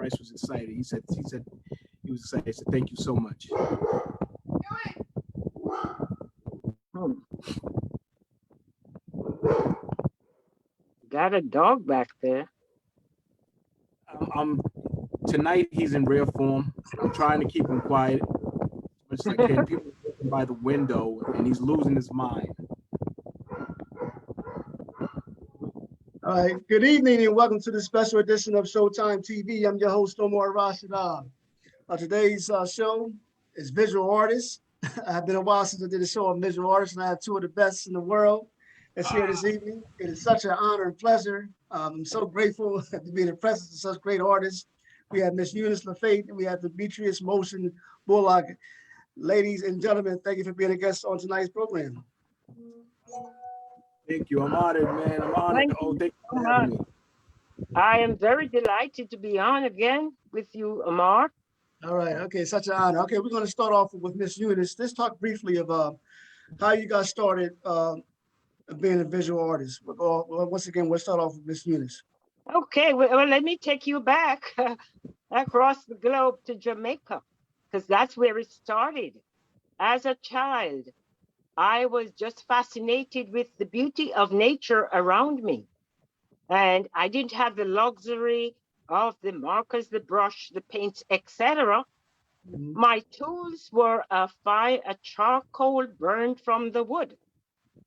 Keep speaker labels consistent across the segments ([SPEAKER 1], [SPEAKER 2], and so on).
[SPEAKER 1] Rice was excited. He said he was excited. He said, "Thank you so much."
[SPEAKER 2] Got a dog back there.
[SPEAKER 1] Tonight he's in rare form. I'm trying to keep him quiet as much as I can. People are looking by the window, and he's losing his mind.
[SPEAKER 3] All right. Good evening, and welcome to the special edition of Showtime TV. I'm your host, Omar Rashada. Today's show is visual artists. I've been a while since I did a show on visual artists, and I have two of the best in the world that's here this evening. It is such an honor and pleasure. I'm so grateful to be in the presence of such great artists. We have Miss Eunice Lafate, and we have Demetrius Motion Bullock. Ladies and gentlemen, thank you for being a guest on tonight's program.
[SPEAKER 1] Thank you. I'm honored, man. I'm honored.
[SPEAKER 2] Thank
[SPEAKER 1] Thank you
[SPEAKER 2] you
[SPEAKER 1] for having me.
[SPEAKER 2] I am very delighted to be on again with you, Omar.
[SPEAKER 3] All right. Okay. Such an honor. Okay. We're going to start off with Miss Eunice. Let's talk briefly of how you got started being a visual artist. Once again, we'll start off with Miss Eunice.
[SPEAKER 2] Okay, well, let me take you back across the globe to Jamaica, because that's where it started. As a child, I was just fascinated with the beauty of nature around me. And I didn't have the luxury of the markers, the brush, the paints, etc. My tools were a charcoal burned from the wood,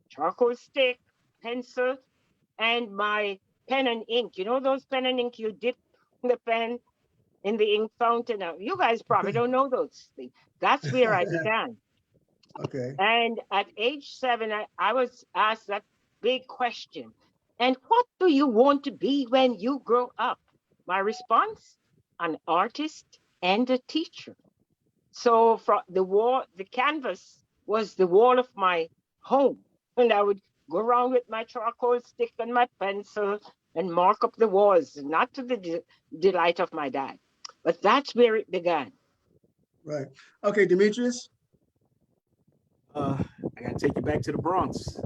[SPEAKER 2] charcoal stick, pencil, and my pen and ink. You know those pen and ink, you dip the pen in the ink fountain. Now, you guys probably don't know those things. That's where I began.
[SPEAKER 3] Okay.
[SPEAKER 2] And at age 7, I was asked that big question. And what do you want to be when you grow up? My response, an artist and a teacher. So from the canvas was the wall of my home. And I would go around with my charcoal stick and my pencil and mark up the walls, not to the delight of my dad. But that's where it began.
[SPEAKER 3] Right. Okay, Demetrius.
[SPEAKER 1] I gotta take you back to the Bronx.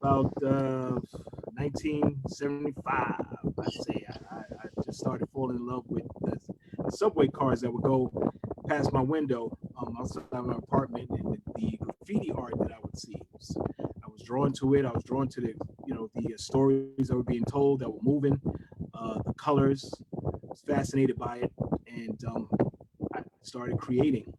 [SPEAKER 1] About 1975, I'd say. I just started falling in love with the subway cars that would go past my window outside my apartment, and the graffiti art that I would see. I was drawn to it. I was drawn to the stories that were being told that were moving, the colors. I was fascinated by it, and I started creating.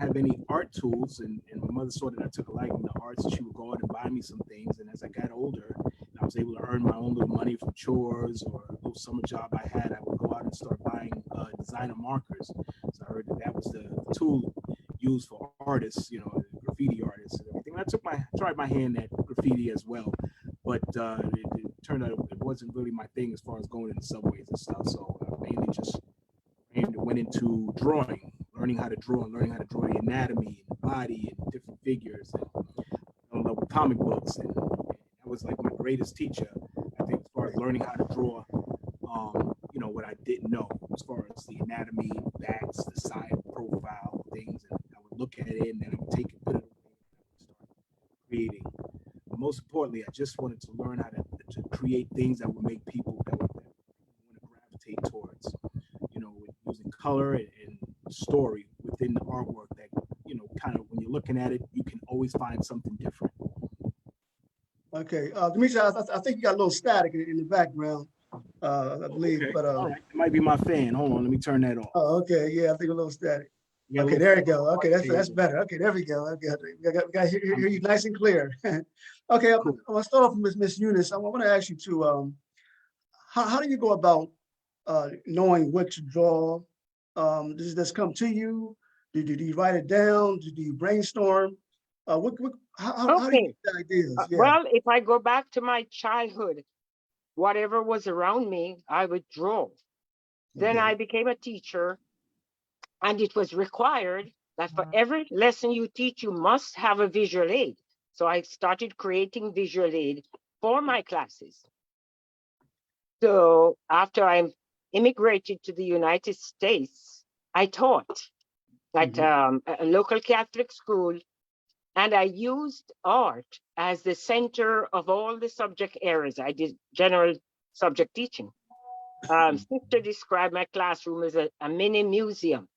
[SPEAKER 1] Have any art tools, and my mother saw that I took a liking to arts, and she would go out and buy me some things. And as I got older, I was able to earn my own little money from chores or a little summer job I had. I would go out and start buying designer markers. So I heard that was the tool used for artists, graffiti artists and everything. And I tried my hand at graffiti as well, but it turned out it wasn't really my thing as far as going into subways and stuff. So I mainly just went into drawing. Learning how to draw the anatomy and the body and different figures, and I love with comic books, and that was like my greatest teacher, I think, as far as learning how to draw, what I didn't know as far as the anatomy, backs, the side profile things, and I would look at it and then I would take it, put it away, and start creating. But most importantly, I just wanted to learn how to create things that would make people that would want to gravitate towards, with using color and story within the artwork that kind of when you're looking at it, you can always find something different.
[SPEAKER 3] Okay, Demetrius, I think you got a little static in the background, I believe.
[SPEAKER 1] Okay.
[SPEAKER 3] But
[SPEAKER 1] all right, it might be my fan. Hold on, let me turn that off.
[SPEAKER 3] Oh, okay, yeah, I think a little static.
[SPEAKER 1] Yeah,
[SPEAKER 3] okay, there you go. Okay, that's better. Okay, there we go. Okay, we got to hear you nice and clear. Okay, cool. I want to start off with Miss Eunice. I want to ask you to, how do you go about knowing what to draw? Does this come to you? Do you write it down? Do you brainstorm? How do you get the ideas? Yeah.
[SPEAKER 2] Well, if I go back to my childhood, whatever was around me, I would draw. Then I became a teacher, and it was required that for every lesson you teach, you must have a visual aid. So I started creating visual aid for my classes. So after I immigrated to the United States, I taught at a local Catholic school, and I used art as the center of all the subject areas. I did general subject teaching. Sister described my classroom as a mini museum.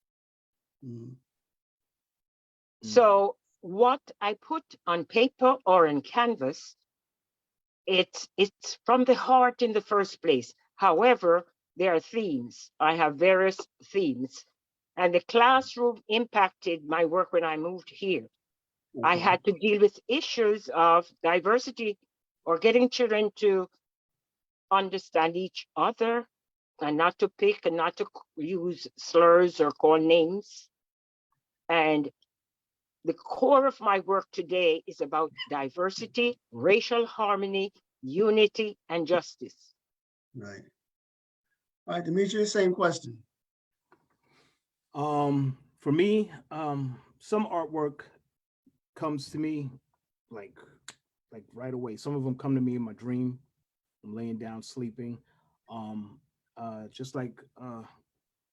[SPEAKER 3] Mhm.
[SPEAKER 2] So what I put on paper or on canvas, it's from the heart in the first place. However, there are themes. I have various themes. And the classroom impacted my work when I moved here. I had to deal with issues of diversity or getting children to understand each other and not to pick and not to use slurs or call names. And the core of my work today is about diversity, racial harmony, unity, and justice.
[SPEAKER 3] Right. All right, Demetrius, same question.
[SPEAKER 1] For me, some artwork comes to me like right away. Some of them come to me in my dream. I'm laying down sleeping. Um, just like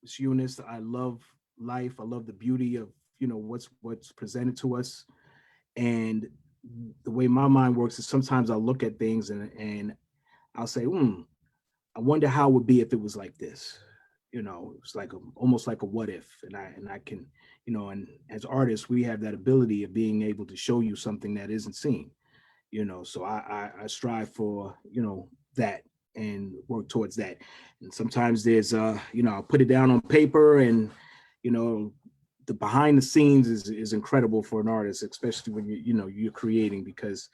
[SPEAKER 1] Miss Eunice, I love life. I love the beauty of what's presented to us, and the way my mind works is sometimes I'll look at things and I'll say, I wonder how it would be if it was like this. It's like almost like a what if, and I can, and as artists, we have that ability of being able to show you something that isn't seen. So I strive for that and work towards that. And sometimes there's I'll put it down on paper, and the behind the scenes is incredible for an artist, especially when you're creating, because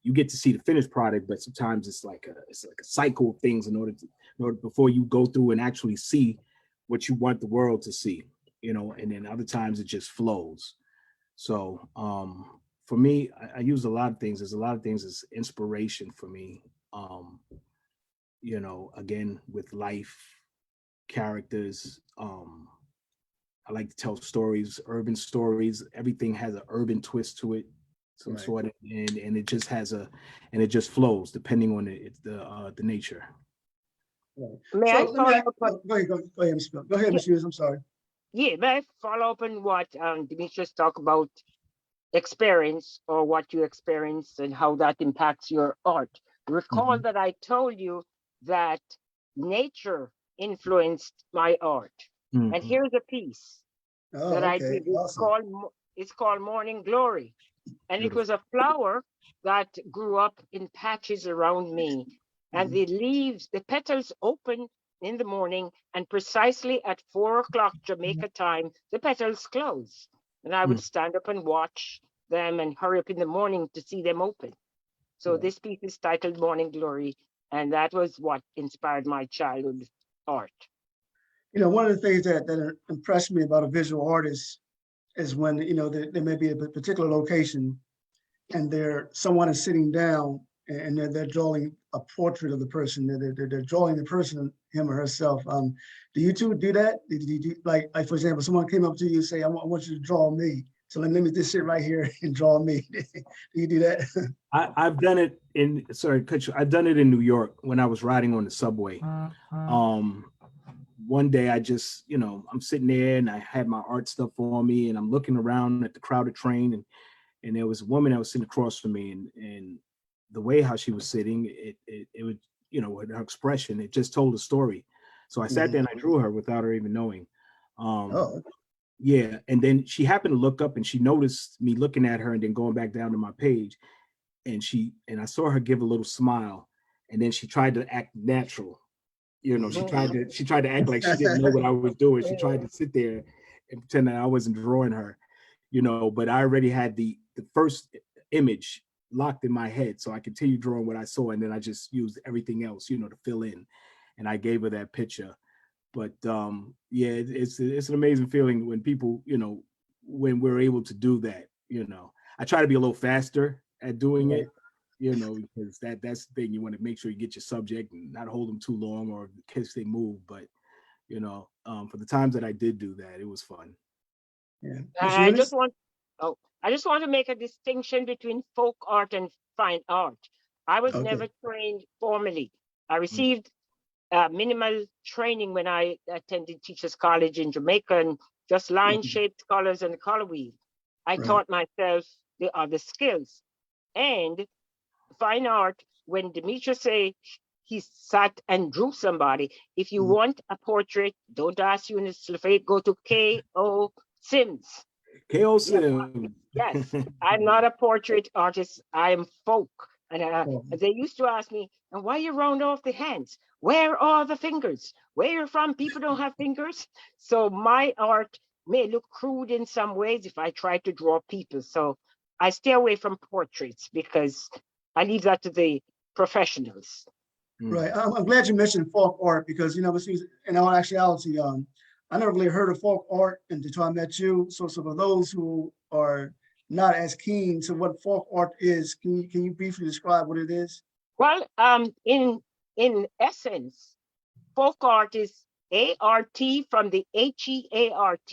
[SPEAKER 1] you get to see the finished product, but sometimes it's like a cycle of things in order before you go through and actually see what you want the world to see, and then other times it just flows. So for me, I use a lot of things. There's a lot of things as inspiration for me. Again, with life, characters. I like to tell stories, urban stories. Everything has an urban twist to it, some
[SPEAKER 3] Right.
[SPEAKER 1] sort of, and it just it just flows depending on the nature.
[SPEAKER 3] Right.
[SPEAKER 2] May
[SPEAKER 3] So
[SPEAKER 2] I
[SPEAKER 3] let me
[SPEAKER 2] follow
[SPEAKER 3] ask,
[SPEAKER 2] up on,
[SPEAKER 3] go ahead, Ms. Bill. Go ahead,
[SPEAKER 2] yeah,
[SPEAKER 3] Ms. Hughes, I'm sorry.
[SPEAKER 2] may I follow up on what Demetrius talked about experience or what you experience and how that impacts your art. Recall
[SPEAKER 1] Mhm.
[SPEAKER 2] that I told you that nature influenced my art. And
[SPEAKER 1] Mhm.
[SPEAKER 2] here's a piece that
[SPEAKER 3] Oh,
[SPEAKER 2] I
[SPEAKER 3] okay,
[SPEAKER 2] did. It's
[SPEAKER 3] awesome.
[SPEAKER 2] called Morning Glory. And it
[SPEAKER 1] Beautiful.
[SPEAKER 2] was a flower that grew up in patches around me. And
[SPEAKER 3] Mhm.
[SPEAKER 2] the leaves, the petals open in the morning, and precisely at 4 o'clock Jamaica time, the petals close. And I would
[SPEAKER 1] Mm.
[SPEAKER 2] stand up and watch them and hurry up in the morning to see them open. So
[SPEAKER 3] Right.
[SPEAKER 2] this piece is titled Morning Glory, and that was what inspired my childhood art.
[SPEAKER 3] One of the things that impressed me about a visual artist is when, there may be a particular location and someone is sitting down and they're drawing a portrait of the person. They're drawing the person, him or herself. Do you two do that? Did you do, like for example, someone came up to you and say, I want you to draw me. So let me just sit right here and draw me. Do you do that?
[SPEAKER 1] I've done it I've done it in New York when I was riding on the subway. One day I just, I'm sitting there and I had my art stuff on me and I'm looking around at the crowded train, and there was a woman that was sitting across from me, and the way how she was sitting, it would, with her expression, it just told a story. So I sat
[SPEAKER 3] Mhm.
[SPEAKER 1] there and I drew her without her even knowing.
[SPEAKER 3] Oh,
[SPEAKER 1] Yeah. And then she happened to look up and she noticed me looking at her and then going back down to my page. And I saw her give a little smile, and then she tried to act natural. She
[SPEAKER 3] mhm.
[SPEAKER 1] tried to act like she didn't know what I was doing. She tried to sit there and pretend that I wasn't drawing her, but I already had the first image locked in my head. So I continued drawing what I saw, and then I just used everything else, to fill in. And I gave her that picture. But yeah, it's an amazing feeling when people, when we're able to do that. I try to be a little faster at doing
[SPEAKER 3] Right.
[SPEAKER 1] it, because that's the thing. You want to make sure you get your subject and not hold them too long or in case they move. But for the times that I did do that, it was fun.
[SPEAKER 3] Yeah. Miss
[SPEAKER 2] I just
[SPEAKER 3] Eunice?
[SPEAKER 2] want oh, I just want to make a distinction between folk art and fine art. I was
[SPEAKER 3] Okay.
[SPEAKER 2] never trained formally. I
[SPEAKER 1] Mm.
[SPEAKER 2] received minimal training when I attended Teachers College in Jamaica, and just line
[SPEAKER 3] Mhm.
[SPEAKER 2] shaped colors and color wheel. I
[SPEAKER 3] Right.
[SPEAKER 2] taught myself the other skills. And fine art, when Demetrius say he sat and drew somebody. If you want a portrait, don't ask Eunice Lafate, go to K.O. Sims.
[SPEAKER 1] K.O. Sims.
[SPEAKER 2] Yes, I'm not a portrait artist. I am folk. And
[SPEAKER 3] Oh,
[SPEAKER 2] they used to ask me, and why you round off the hands? Where are the fingers? Where you're from, people don't have fingers. So my art may look crude in some ways if I try to draw people. So I stay away from portraits because I leave that to the professionals.
[SPEAKER 3] right. I'm glad you mentioned folk art because, in all actuality, I never really heard of folk art until I met you. So for those who are not as keen to what folk art is, can you briefly describe what it is?
[SPEAKER 2] Well, in essence, folk art is ART from the HEART,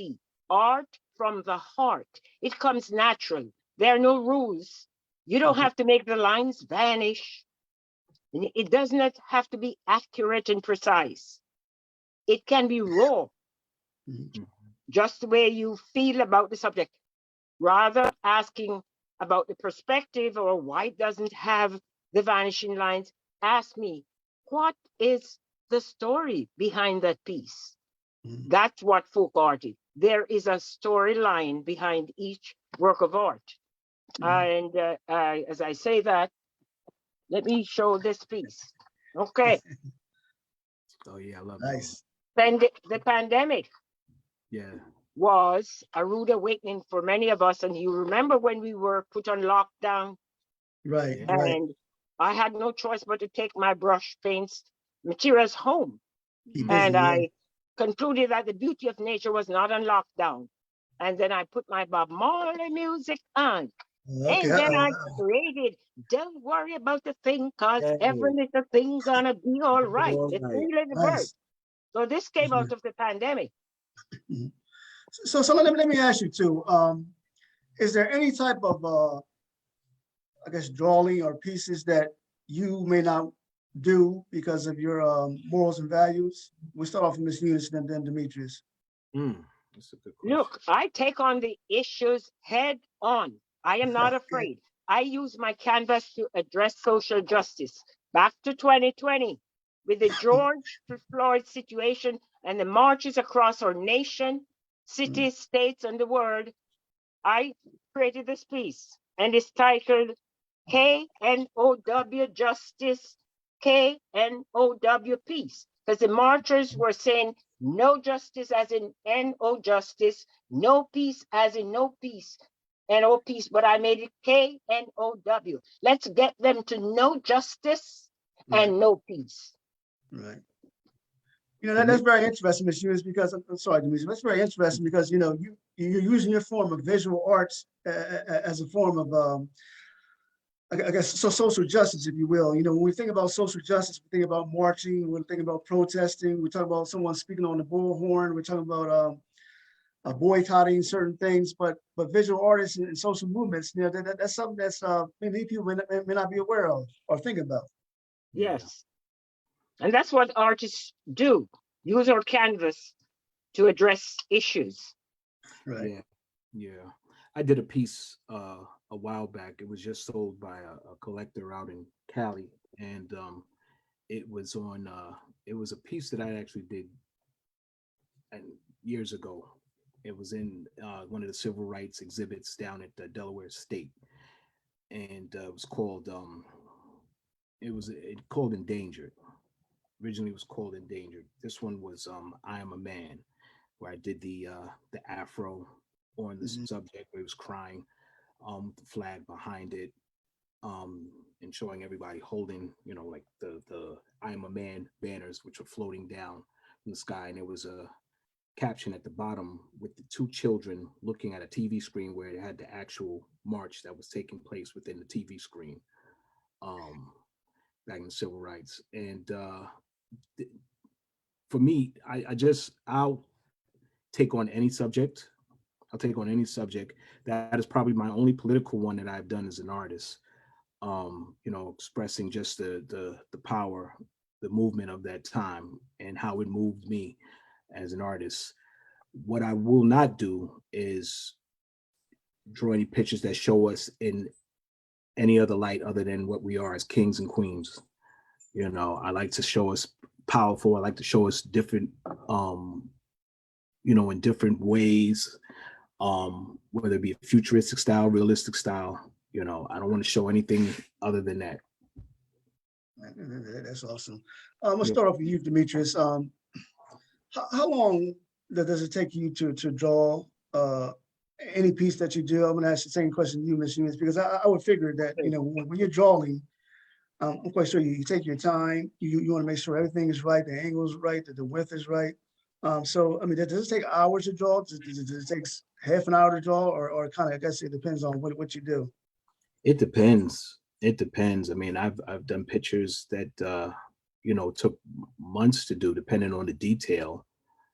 [SPEAKER 2] art from the heart. It comes natural. There are no rules. You don't
[SPEAKER 3] Okay.
[SPEAKER 2] have to make the lines vanish. It does not have to be accurate and precise. It can be raw,
[SPEAKER 3] Mhm.
[SPEAKER 2] just the way you feel about the subject, rather asking about the perspective or why it doesn't have the vanishing lines. Ask me, what is the story behind that piece?
[SPEAKER 3] Mhm.
[SPEAKER 2] That's what folk art is. There is a storyline behind each work of art. And as I say that, let me show this piece. Okay.
[SPEAKER 1] Oh yeah, I love those.
[SPEAKER 3] Nice.
[SPEAKER 2] The pandemic
[SPEAKER 1] Yeah.
[SPEAKER 2] was a rude awakening for many of us. And you remember when we were put on lockdown,
[SPEAKER 3] Right,
[SPEAKER 1] Yeah.
[SPEAKER 3] right.
[SPEAKER 2] and I had no choice but to take my brush paints materials home.
[SPEAKER 3] Keep busy,
[SPEAKER 2] And
[SPEAKER 3] yeah.
[SPEAKER 2] I concluded that the beauty of nature was not on lockdown. And then I put my Bob Marley music on.
[SPEAKER 3] Okay.
[SPEAKER 2] And then I created, don't worry about the thing, cause every little thing gonna be all right.
[SPEAKER 1] All
[SPEAKER 2] The
[SPEAKER 1] right.
[SPEAKER 2] three little birds.
[SPEAKER 3] Nice.
[SPEAKER 2] So this came out of the pandemic.
[SPEAKER 3] Mhm. So let me ask you too. Is there any type of I guess drawing or pieces that you may not do because of your morals and values? We start off with Miss Eunice and then Demetrius.
[SPEAKER 1] That's a good question.
[SPEAKER 2] Look, I take on the issues head on. I am not
[SPEAKER 3] Okay.
[SPEAKER 2] afraid. I use my canvas to address social justice. Back to 2020, with the George Floyd situation and the marches across our nation, cities, states, and the world, I created this piece, and it's titled KNOW Justice, KNOW Peace. Because the marchers were saying no justice as in NO justice, no peace as in no peace, NO peace, but I made it KNOW. Let's get them to know justice
[SPEAKER 3] Right,
[SPEAKER 2] and no peace.
[SPEAKER 3] right.
[SPEAKER 1] For
[SPEAKER 3] That's
[SPEAKER 1] me,
[SPEAKER 3] very interesting, Miss Eunice, because I'm sorry, Demetrius. That's very interesting because you're using your form of visual arts as a form of I guess so social justice, if you will. When we think about social justice, we think about marching, we think about protesting, we talk about someone speaking on the bullhorn, we're talking about boycotting certain things, but visual artists and social movements, that's something that's many people may not be aware of or think about.
[SPEAKER 1] yeah.
[SPEAKER 2] Yes. And that's what artists do, use our canvas to address issues.
[SPEAKER 3] Right.
[SPEAKER 1] Yeah. Yeah. I did a piece a while back. It was just sold by a collector out in Cali. And it was on it was a piece that I actually did and years ago. It was in one of the civil rights exhibits down at Delaware State, and it was called called Endangered. Originally, it was called Endangered. This one was I Am a Man, where I did the afro on the
[SPEAKER 3] Mhm.
[SPEAKER 1] subject where he was crying, the flag behind it, and showing everybody holding, like the I Am a Man banners, which were floating down from the sky, and there was a caption at the bottom with the two children looking at a TV screen where it had the actual march that was taking place within the TV screen, um, back in the civil rights. And for me, I'll take on any subject. I'll take on any subject. That is probably my only political one that I've done as an artist. Expressing just the power, the movement of that time and how it moved me as an artist. What I will not do is draw any pictures that show us in any other light other than what we are as kings and queens. You know, I like to show us powerful. I like to show us different, you know, in different ways, whether it be a futuristic style, realistic style. You know, I don't want to show anything other than that.
[SPEAKER 3] That's awesome. I'm gonna
[SPEAKER 1] Yeah.
[SPEAKER 3] start off with you, Demetrius. How long does it take you to draw any piece that you do? I'm gonna ask the same question to you, Miss Eunice, because I would figure that, you know, when you're drawing, I'm quite sure you take your time. You want to make sure everything is right, the angle is right, that the width is right. So, I mean, does it take hours to draw? Does it take half an hour to draw, or kind of, I guess it depends on what you do.
[SPEAKER 1] It depends. It depends. I mean, I've done pictures that you know, took months to do, depending on the detail.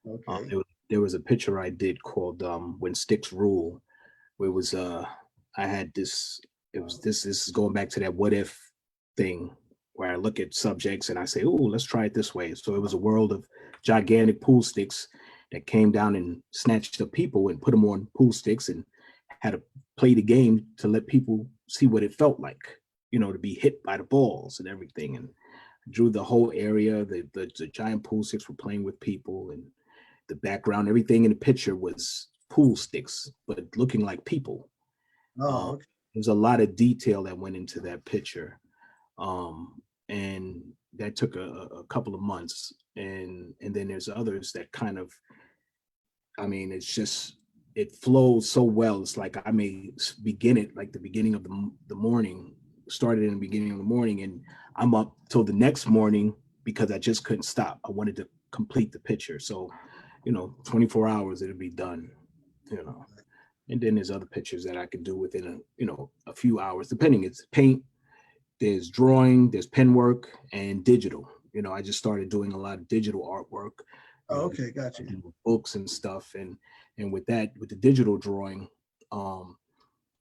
[SPEAKER 3] Okay.
[SPEAKER 1] There was a picture I did called "When Sticks Rule," where it was I had this. It was this. This is going back to that what if thing, where I look at subjects and I say, "Oh, let's try it this way." So it was a world of gigantic pool sticks that came down and snatched up people and put them on pool sticks and had to play the game to let people see what it felt like, you know, to be hit by the balls and everything. And drew the whole area. The giant pool sticks were playing with people, and the background, everything in the picture was pool sticks, but looking like people.
[SPEAKER 3] Oh, okay.
[SPEAKER 1] There's a lot of detail that went into that picture, and that took a couple of months. And then there's others that kind of, I mean, it's just it flows so well. It's like I may begin it like the beginning of the morning, started in the beginning of the morning, and I'm up till the next morning because I just couldn't stop. I wanted to complete the picture. So, you know, 24 hours it'll be done, you know. And then there's other pictures that I can do within a few hours, depending. It's paint, there's drawing, there's pen work, and digital. You know, I just started doing a lot of digital artwork, you
[SPEAKER 3] Oh,
[SPEAKER 1] know,
[SPEAKER 3] okay, got you.
[SPEAKER 1] books and stuff. And with that, with the digital drawing,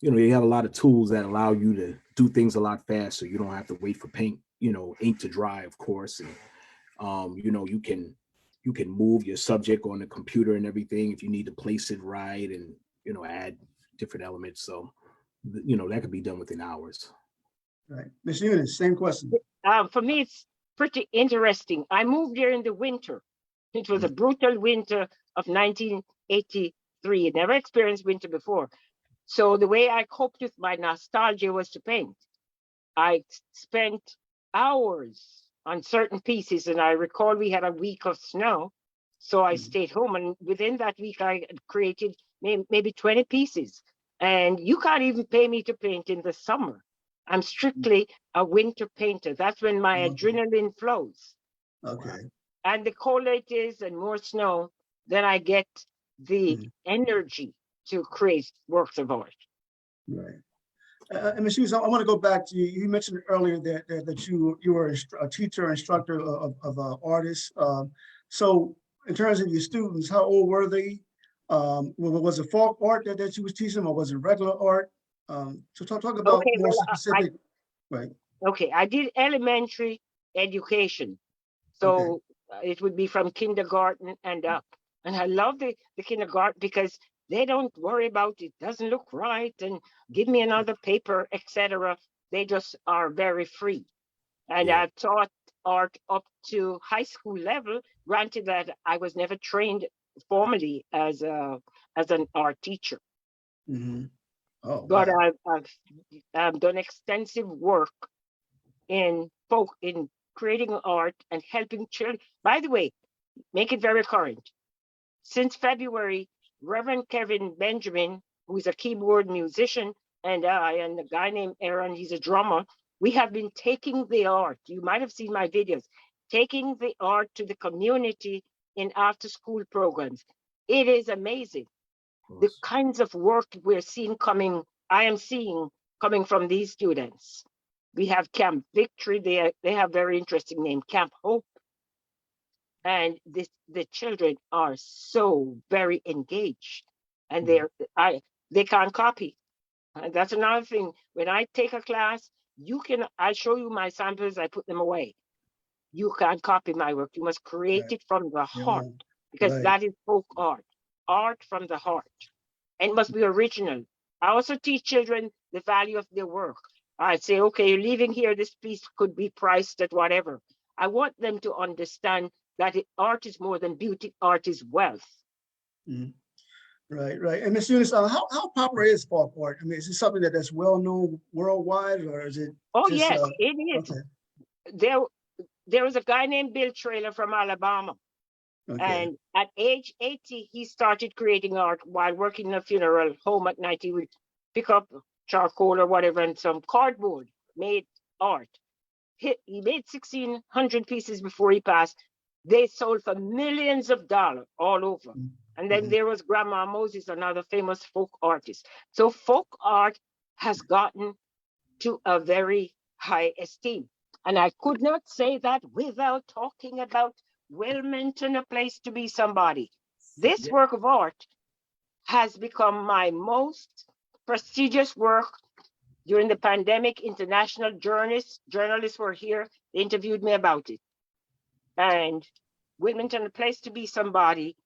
[SPEAKER 1] you know, you have a lot of tools that allow you to do things a lot faster. You don't have to wait for paint, you know, ink to dry, of course. And you know, you can move your subject on the computer and everything if you need to place it right, and you know, add different elements. So you know, that could be done within hours.
[SPEAKER 3] Right. Miss Eunice, same question.
[SPEAKER 2] For me, it's pretty interesting. I moved here in the winter. It was a
[SPEAKER 1] Mhm.
[SPEAKER 2] brutal winter of 1983. I never experienced winter before. So the way I coped with my nostalgia was to paint. I spent hours on certain pieces, and I recall we had a week of snow. So I
[SPEAKER 3] Mhm.
[SPEAKER 2] stayed home, and within that week, I created maybe 20 pieces. And you can't even pay me to paint in the summer. I'm strictly a winter painter. That's when my
[SPEAKER 3] Okay.
[SPEAKER 2] adrenaline flows.
[SPEAKER 1] Wow.
[SPEAKER 3] Okay.
[SPEAKER 2] And the colder it is and more snow, then I get the
[SPEAKER 3] Mhm.
[SPEAKER 2] energy to create works of art.
[SPEAKER 3] Right. And Ms. Hughes, I want to go back to you. You mentioned earlier that you were a teacher, instructor of artists. So in terms of your students, how old were they? Was it folk art that you was teaching them, or was it regular art? So talk about
[SPEAKER 2] Okay,
[SPEAKER 3] more
[SPEAKER 2] well,
[SPEAKER 3] specific, right?
[SPEAKER 2] I did elementary education.
[SPEAKER 3] Okay.
[SPEAKER 2] So it would be from kindergarten and up. And I love the kindergarten because they don't worry about it doesn't look right and give me another paper, etc. They just are very free. And
[SPEAKER 1] Yeah.
[SPEAKER 2] I've taught art up to high school level. Granted that I was never trained formally as an art teacher,
[SPEAKER 3] Hmm. Oh,
[SPEAKER 2] but
[SPEAKER 3] wow.
[SPEAKER 2] I've done extensive work in creating art and helping children. By the way, make it very current. Since February, Reverend Kevin Benjamin, who's a keyboard musician, and I, and a guy named Aaron, he's a drummer, we have been taking the art. You might have seen my videos, taking the art to the community in after school programs. It is amazing the
[SPEAKER 1] Awesome.
[SPEAKER 2] kinds of work I am seeing coming from these students. We have Camp Victory. They have very interesting name, Camp Hope, and the children are so very engaged, and
[SPEAKER 3] Mhm.
[SPEAKER 2] they can't copy. And that's another thing. When I take a class, I'll show you my samples. I put them away. You can't copy my work. You must create
[SPEAKER 3] Right.
[SPEAKER 2] it from the
[SPEAKER 3] Yeah.
[SPEAKER 2] heart, because
[SPEAKER 3] Right.
[SPEAKER 2] that is folk art from the heart, and must be original. I also teach children the value of their work. I say, okay, you're leaving here, this piece could be priced at whatever. I want them to understand that art is more than beauty, art is wealth.
[SPEAKER 3] Mhm. Right, right. And Miss Eunice, how popular is folk art? I mean, is it something that's well known worldwide, or is it
[SPEAKER 2] Oh,
[SPEAKER 3] just
[SPEAKER 2] yes, it is.
[SPEAKER 3] okay,
[SPEAKER 2] There, there was a guy named Bill Trailer from Alabama.
[SPEAKER 3] okay,
[SPEAKER 2] And at age 80, he started creating art while working in a funeral home at night. He would pick up charcoal or whatever and some cardboard, made art. He made 1,600 pieces before he passed. They sold for millions of dollars all over. And then
[SPEAKER 3] Mhm.
[SPEAKER 2] there was Grandma Moses, another famous folk artist. So folk art has gotten to a very high esteem. And I could not say that without talking about Wilmington, a place to be somebody. This
[SPEAKER 1] Yeah.
[SPEAKER 2] work of art has become my most prestigious work during the pandemic. International journalists were here. They interviewed me about it. And Wilmington, a place to be somebody,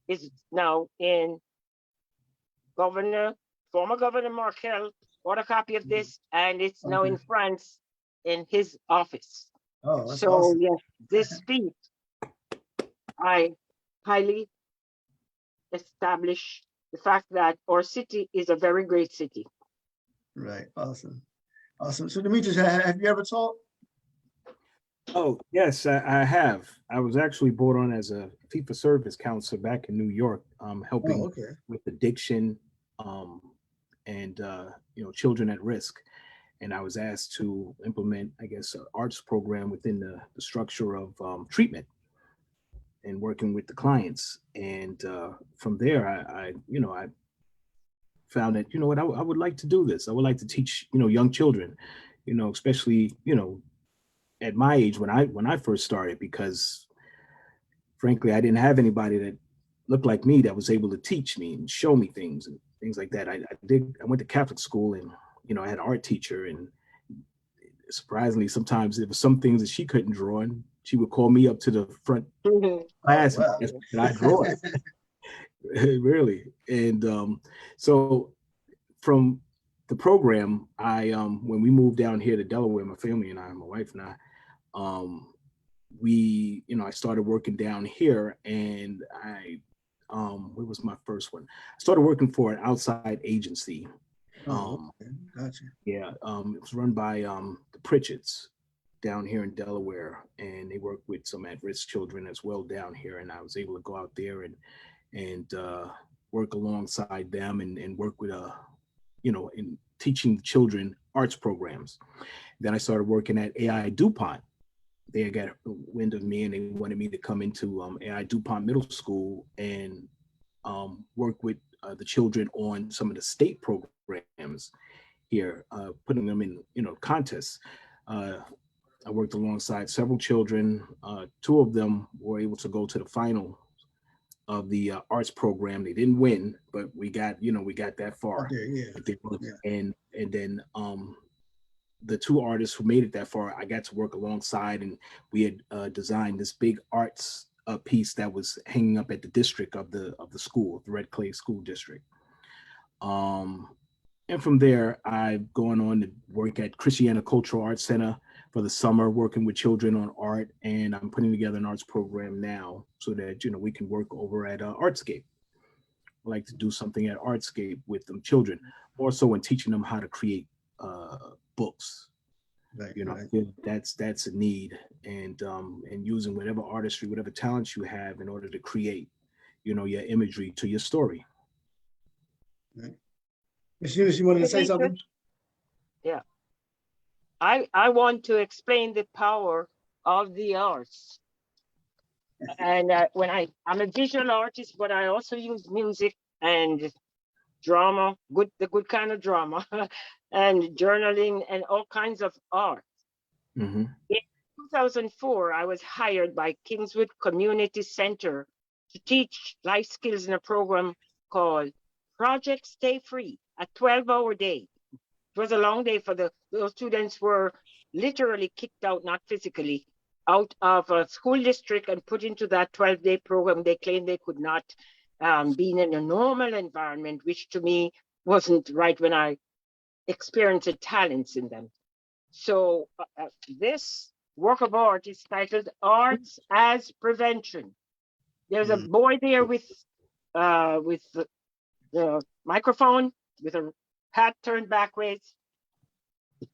[SPEAKER 2] is now in former Governor Markel bought a copy of this, and it's now
[SPEAKER 3] Okay.
[SPEAKER 2] in France in his office.
[SPEAKER 3] Oh, that's
[SPEAKER 2] So
[SPEAKER 3] awesome.
[SPEAKER 2] yes, this speech, I highly establish the fact that our city is a very great city.
[SPEAKER 3] Right. Awesome. Awesome. So Demetrius, have you ever taught?
[SPEAKER 1] Oh, yes, I have. I was actually brought on as a fee-for-service counselor back in New York,
[SPEAKER 3] Oh,
[SPEAKER 1] helping
[SPEAKER 3] okay.
[SPEAKER 1] with addiction, and children at risk. And I was asked to implement, I guess, an arts program within the structure of treatment and working with the clients. And from there, I found that, you know what, I would like to do this. I would like to teach, young children, especially, at my age when I first started, because frankly, I didn't have anybody that looked like me that was able to teach me and show me things and things like that. I went to Catholic school, and I had an art teacher, and surprisingly, sometimes there were some things that she couldn't draw, and she would call me up to the front
[SPEAKER 3] Oh,
[SPEAKER 1] class and
[SPEAKER 3] wow.
[SPEAKER 1] ask me, "Can I draw it?" Really. And so from the program, I when we moved down here to Delaware, my family and I, my wife and I, I started working down here, and what was my first one? I started working for an outside agency.
[SPEAKER 3] Oh, okay. Gotcha.
[SPEAKER 1] Yeah, it was run by the Pritchards down here in Delaware, and they work with some at-risk children as well down here. And I was able to go out there and work alongside them and work with in teaching children arts programs. Then I started working at AI DuPont. They got wind of me, and they wanted me to come into AI DuPont Middle School and work with the children on some of the state programs here, putting them in, contests. I worked alongside several children. Two of them were able to go to the final of the arts program. They didn't win, but we got that far.
[SPEAKER 3] Okay, yeah. Yeah.
[SPEAKER 1] And then the two artists who made it that far, I got to work alongside, and we had designed this big arts piece that was hanging up at the district of the school, the Red Clay School District. And from there, I've gone on to work at Christiana Cultural Arts Center for the summer, working with children on art, and I'm putting together an arts program now so that we can work over at Artscape. I like to do something at Artscape with them children, more so in teaching them how to create books.
[SPEAKER 3] Right,
[SPEAKER 1] I feel that's a need, and using whatever artistry, whatever talents you have in order to create, your imagery to your story.
[SPEAKER 3] Right. Miss Eunice, you wanted to say something?
[SPEAKER 2] Yeah. I want to explain the power of the arts. And when I'm a visual artist, but I also use music and drama, the good kind of drama, and journaling and all kinds of art.
[SPEAKER 1] Mm-hmm.
[SPEAKER 2] In 2004, I was hired by Kingswood Community Center to teach life skills in a program called Project Stay Free, a 12-hour day. It was a long day for those students were literally kicked out, not physically, out of a school district and put into that 12-day program. They claimed they could not be in a normal environment, which to me wasn't right when I experienced the talents in them. So this work of art is titled Arts as Prevention. There's a boy there with the microphone with a hat turned backwards.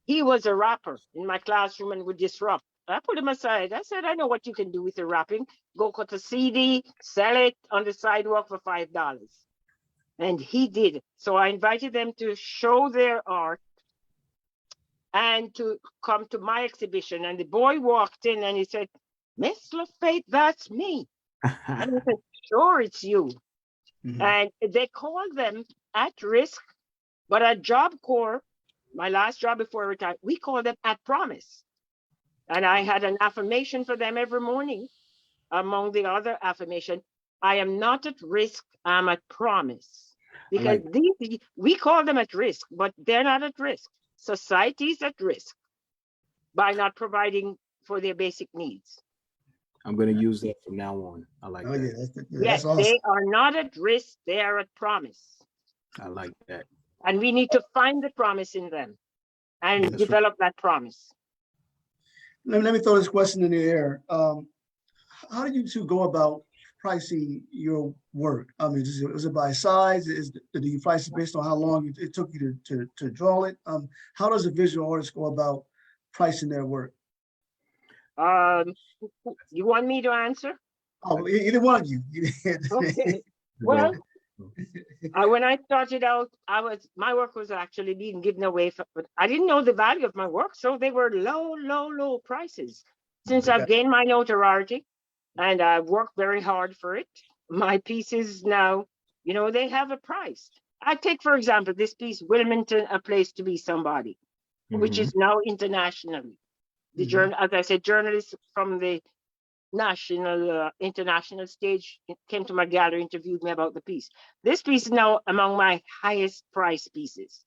[SPEAKER 2] He was a rapper in my classroom and would disrupt. I put him aside. I said, I know what you can do with your rapping. Go cut a CD, sell it on the sidewalk for $5. And he did. So I invited them to show their art and to come to my exhibition. And the boy walked in and he said, Miss Lafate, that's me. And I said, sure, it's you. And they called them at risk, but at Job Corps, my last job before I retired, we called them at promise. And I had an affirmation for them every morning. Among the other affirmation, I am not at risk, I'm at promise. Because we call them at risk, but they're not at risk. Society is at risk by not providing for their basic needs.
[SPEAKER 1] I'm going to use that from now on. I like that.
[SPEAKER 3] Yeah,
[SPEAKER 2] Yes,
[SPEAKER 3] that's awesome.
[SPEAKER 2] they are not at risk, they are at promise.
[SPEAKER 1] I like that.
[SPEAKER 2] And we need to find the promise in them and develop that promise.
[SPEAKER 3] Let me throw this question in the air. How do you two go about pricing your work? I mean, is it by size? Do you price it based on how long it took you to draw it? How does a visual artist go about pricing their work?
[SPEAKER 2] You want me to answer?
[SPEAKER 3] Oh, either one of you.
[SPEAKER 2] Okay. Well, when I started out, my work was actually being given away, but I didn't know the value of my work, so they were low prices. Since I've gained my notoriety and I've worked very hard for it, my pieces now, they have a price. I take, for example, this piece, Wilmington, A Place to Be Somebody, which is now internationally. As I said, journalists from the national, international stage came to my gallery, interviewed me about the piece. This piece is now among my highest price pieces.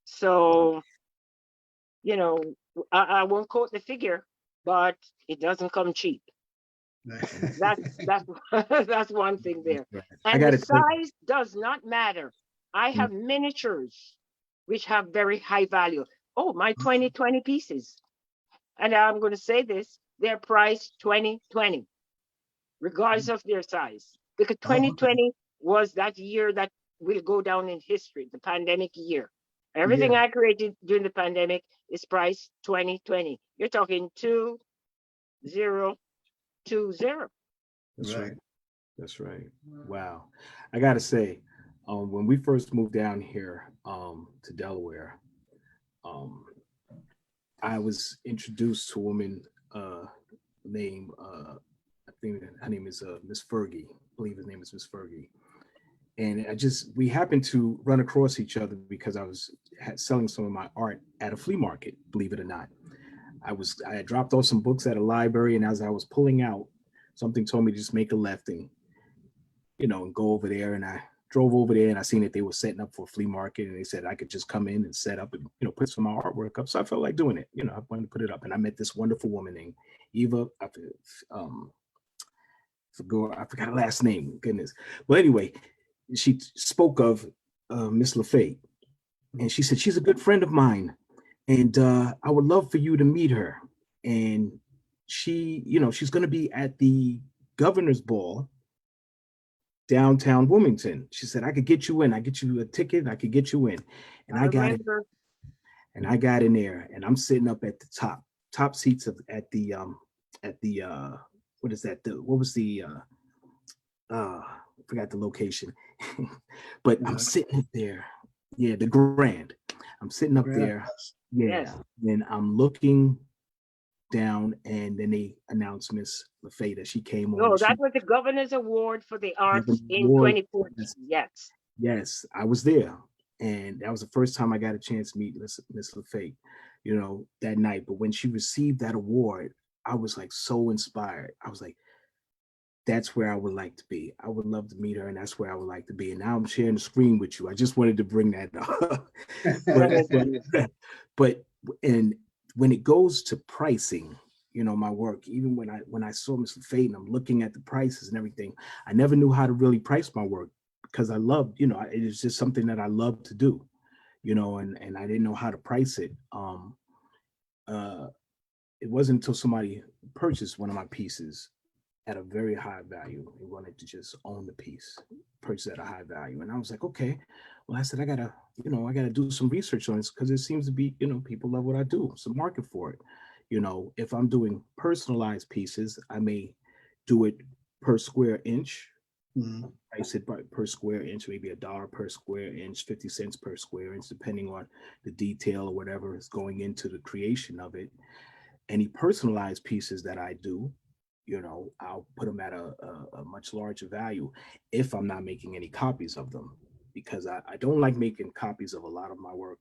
[SPEAKER 2] So, I won't quote the figure, but it doesn't come cheap. That's one thing there. And the size does not matter. I have miniatures which have very high value. Oh, my 2020 pieces. And I'm going to say this, they're priced 2020, regardless of their size. Because 2020 was that year that will go down in history, the pandemic year. Everything I created during the pandemic is priced 2020. You're talking 2020.
[SPEAKER 1] That's right. That's right. Wow. I got to say, when we first moved down here to Delaware, I was introduced to a woman named, I think her name is Miss Fergie. I believe her name is Miss Fergie. And we happened to run across each other because I was selling some of my art at a flea market, believe it or not. I had dropped off some books at a library, and as I was pulling out, something told me to just make a left and go over there. And I drove over there and I seen that they were setting up for a flea market, and they said I could just come in and set up and, put some of my artwork up. So I felt like doing it. I wanted to put it up, and I met this wonderful woman named Eva. I forgot her last name. Goodness. But anyway, she spoke of Miss Lafate, and she said, she's a good friend of mine, and I would love for you to meet her. And she, she's going to be at the governor's ball downtown Wilmington. She said, I could get you in. I get you a ticket. I could get you in. And I got it. And I got in there, and I'm sitting up at the top seats at the what is that? I forgot the location, but I'm sitting there. Yeah, the Grand. I'm sitting up there. Yeah. Yes. And I'm looking down, and then they announced Miss Lafate that she came on.
[SPEAKER 2] No, that was the Governor's Award for the Arts in 2014. Yes.
[SPEAKER 1] Yes, I was there. And that was the first time I got a chance to meet Miss Lafate, that night. But when she received that award, I was like so inspired. I was like, that's where I would like to be. I would love to meet her, and that's where I would like to be. And now I'm sharing the screen with you. I just wanted to bring that up. but when it goes to pricing, my work, even when I saw Miss Lafate and I'm looking at the prices and everything, I never knew how to really price my work because I loved, it is just something that I love to do, and I didn't know how to price it. uh, it wasn't until somebody purchased one of my pieces at a very high value. They wanted to just own the piece, purchase at a high value. And I was like, okay, well, I said, I gotta do some research on this because it seems to be, people love what I do. It's a market for it. If I'm doing personalized pieces, I may do it per square inch.
[SPEAKER 3] Mhm.
[SPEAKER 1] Price it per square inch, maybe $1 per square inch, 50 cents per square inch, depending on the detail or whatever is going into the creation of it. Any personalized pieces that I do, I'll put them at a much larger value if I'm not making any copies of them, because I don't like making copies of a lot of my work.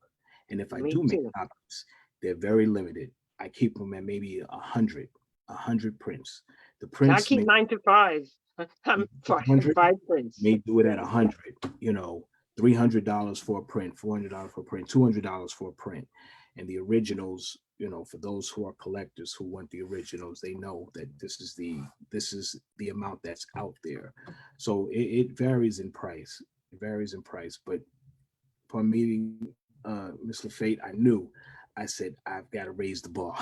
[SPEAKER 1] And if I
[SPEAKER 2] Me
[SPEAKER 1] do make
[SPEAKER 2] too.
[SPEAKER 1] copies, they're very limited. I keep them at maybe a hundred prints. The
[SPEAKER 2] I
[SPEAKER 1] prints
[SPEAKER 2] keep
[SPEAKER 1] may
[SPEAKER 2] mine to five. I'm five,
[SPEAKER 1] 100,
[SPEAKER 2] five prints.
[SPEAKER 1] may do it at 100, $300 for a print, $400 for a print, $200 for a print. And the originals, for those who are collectors who want the originals, they know that this is the amount that's out there. So it varies in price. It varies in price. But upon meeting Miss Lafate, I said, I've got to raise the bar.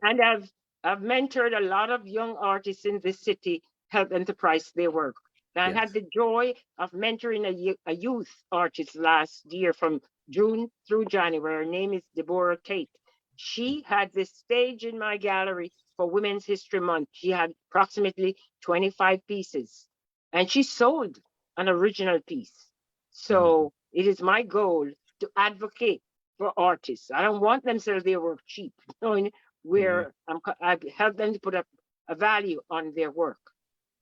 [SPEAKER 2] And I've mentored a lot of young artists in this city, help them to price their work. And I had
[SPEAKER 1] Yes.
[SPEAKER 2] the joy of mentoring a youth artist last year from June through January. Her name is Deborah Tate. She had this stage in my gallery for Women's History Month. She had approximately 25 pieces, and she sold an original piece.
[SPEAKER 1] Mhm.
[SPEAKER 2] So it is my goal to advocate for artists. I don't want them to sell their work cheap.
[SPEAKER 1] Yeah.
[SPEAKER 2] Where I help them to put up a value on their work.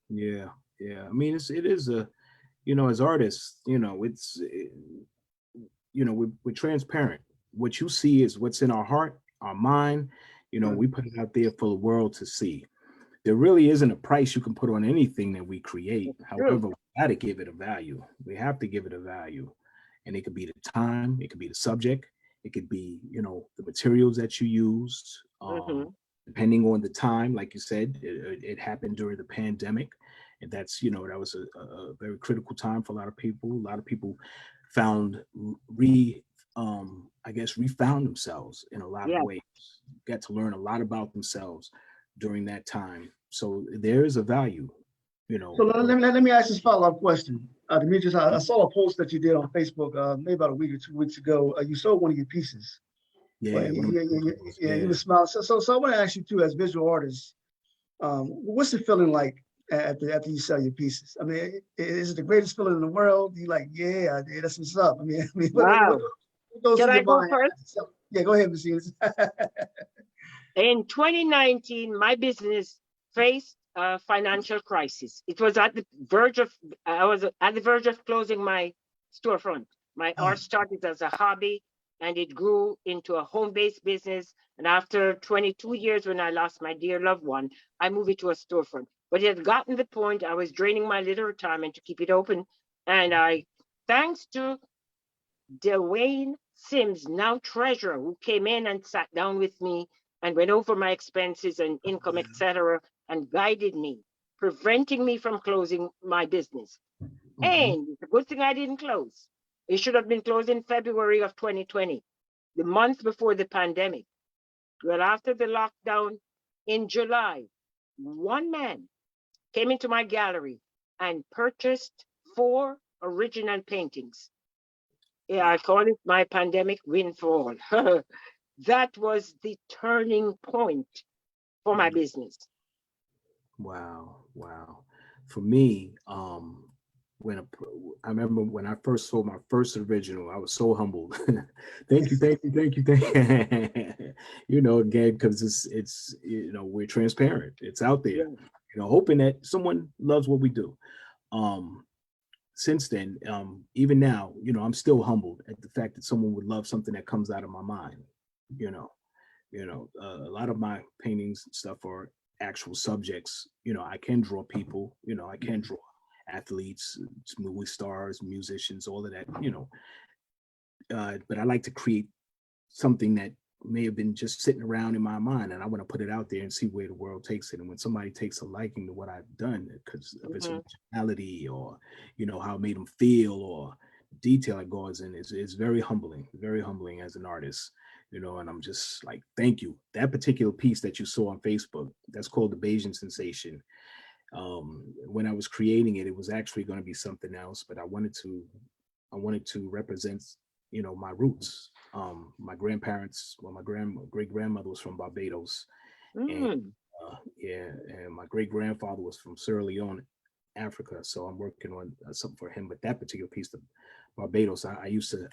[SPEAKER 1] Yeah. Yeah. I mean, it is as artists, we're transparent. What you see is what's in our heart, our mind.
[SPEAKER 3] Right.
[SPEAKER 1] We put it out there for the world to see. There really isn't a price you can put on anything that we create.
[SPEAKER 2] It's true.
[SPEAKER 1] However, we got to give it a value. We have to give it a value. And it could be the time, it could be the subject, it could be, the materials that you used.
[SPEAKER 2] Hmm.
[SPEAKER 1] Depending on the time, like you said, it happened during the pandemic. And that was a very critical time for a lot of people. A lot of people found I guess refound themselves in a lot of
[SPEAKER 2] Yeah.
[SPEAKER 1] ways, got to learn a lot about themselves during that time. So there is a value, you
[SPEAKER 3] So
[SPEAKER 1] know.
[SPEAKER 3] let me ask this follow-up question. Demetrius, I saw a post that you did on Facebook maybe about a week or 2 weeks ago. You sold one of your pieces. Well,
[SPEAKER 1] Yeah, one of
[SPEAKER 3] yeah,
[SPEAKER 1] my
[SPEAKER 3] yeah, yeah,
[SPEAKER 1] photos.
[SPEAKER 3] yeah, you
[SPEAKER 1] Yeah.
[SPEAKER 3] were smiling. So I want to ask you too, as visual artists, what's the feeling like after you sell your pieces? I mean, is it the greatest feeling in the world? You like, yeah, that's what's up. I mean, what
[SPEAKER 2] Wow.
[SPEAKER 3] goes
[SPEAKER 2] Can
[SPEAKER 3] through
[SPEAKER 2] I
[SPEAKER 3] your
[SPEAKER 2] go
[SPEAKER 3] mind
[SPEAKER 2] first?
[SPEAKER 3] after selling? Yeah, go ahead, Miss Eunice.
[SPEAKER 2] In 2019, my business faced a financial crisis. It was at the verge of, I was at the verge of closing my storefront. My art started as a hobby and it grew into a home based business. And after 22 years, when I lost my dear loved one, I moved it to a storefront. But it had gotten the point I was draining my little retirement to keep it open. And thanks to Dwayne Sims, now treasurer, who came in and sat down with me and went over my expenses and income, etc., and guided me, preventing me from closing my business.
[SPEAKER 1] Hmm.
[SPEAKER 2] And it's a good thing I didn't close. It should have been closed in February of 2020, the month before the pandemic. Well, after the lockdown in July, one man came into my gallery and purchased 4 original paintings. Yeah, I
[SPEAKER 1] Wow.
[SPEAKER 2] call it my pandemic windfall. That was the turning point for my
[SPEAKER 1] Mm.
[SPEAKER 2] business.
[SPEAKER 1] Wow. Wow. For me, when a, I remember when I first sold my first original, I was so humbled. Thank you, thank you, thank you, thank you. Again, because it's we're transparent. It's out there.
[SPEAKER 2] Yeah.
[SPEAKER 1] Hoping that someone loves what we do. Um, since then, even now, I'm still humbled at the fact that someone would love something that comes out of my mind. You know, a lot of my paintings and stuff are actual subjects. I can draw people. I can draw athletes, movie stars, musicians, all of that. But I like to create something that may have been just sitting around in my mind, and I want to put it out there and see where the world takes it. And when somebody takes a liking to what I've done because of its
[SPEAKER 2] Hmm.
[SPEAKER 1] originality, or how it made them feel, or detail it goes in, it's very humbling as an artist. And I'm just like, thank you. That particular piece that you saw on Facebook, that's called the Bayesian sensation. When I was creating it, it was actually going to be something else, but I wanted to represent, my roots. My grandparents, well, my great grandmother was from Barbados, and
[SPEAKER 2] Mm,
[SPEAKER 1] yeah, and my great grandfather was from Sierra Leone, Africa. So I'm working on something for him. But that particular piece, the Barbados, I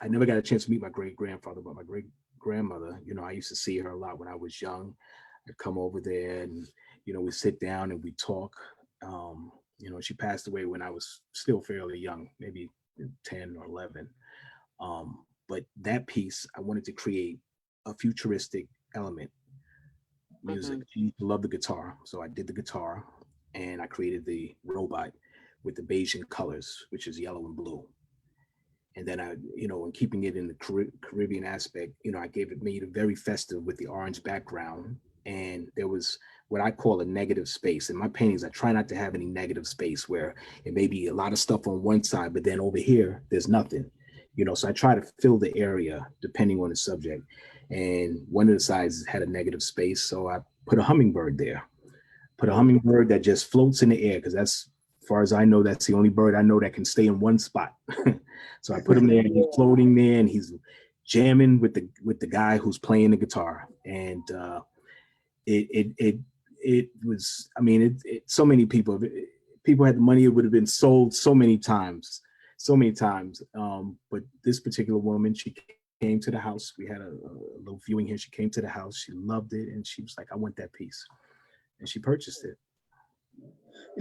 [SPEAKER 1] never got a chance to meet my great grandfather, but my great grandmother, I used to see her a lot when I was young. I'd come over there and, we sit down and we talk. She passed away when I was still fairly young, maybe 10 or 11. But that piece, I wanted to create a futuristic element music.
[SPEAKER 2] mhm,
[SPEAKER 1] She used to love the guitar. So I did the guitar and I created the robot with the Bayesian colors, which is yellow and blue. And then and keeping it in the Caribbean aspect, made it very festive with the orange background. And there was what I call a negative space. In my paintings, I try not to have any negative space where it may be a lot of stuff on one side, but then over here, there's nothing. So I try to fill the area depending on the subject. And one of the sides had a negative space. So I put a hummingbird there, put a
[SPEAKER 2] mm.
[SPEAKER 1] hummingbird that just floats in the air, because that's, as far as I know, that's the only bird I know that can stay in one spot. So I put him there and he's floating there and he's jamming with the guy who's playing the guitar. And it was, I mean, so many people, people had the money, it would have been sold so many times. But this particular woman, she came to the house. We had a little viewing here. She came to the house. She loved it. And she was like, I want that piece. And she purchased it.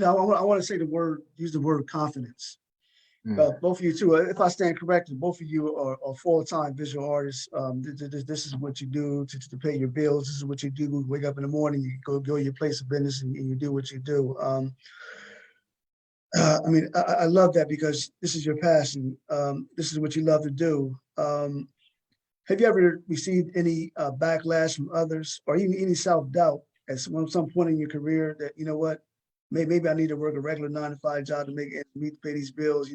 [SPEAKER 3] I want to say use the word confidence. Both of you too. If I stand corrected, both of you are full-time visual artists. This is what you do to pay your bills. This is what you do. Wake up in the morning, you go to your place of business, and you do what you do. I love that because this is your passion. This is what you love to do. Have you ever received any backlash from others, or even any self-doubt at some point in your career that, what, maybe I need to work a regular 9 to 5 job to meet to pay these bills.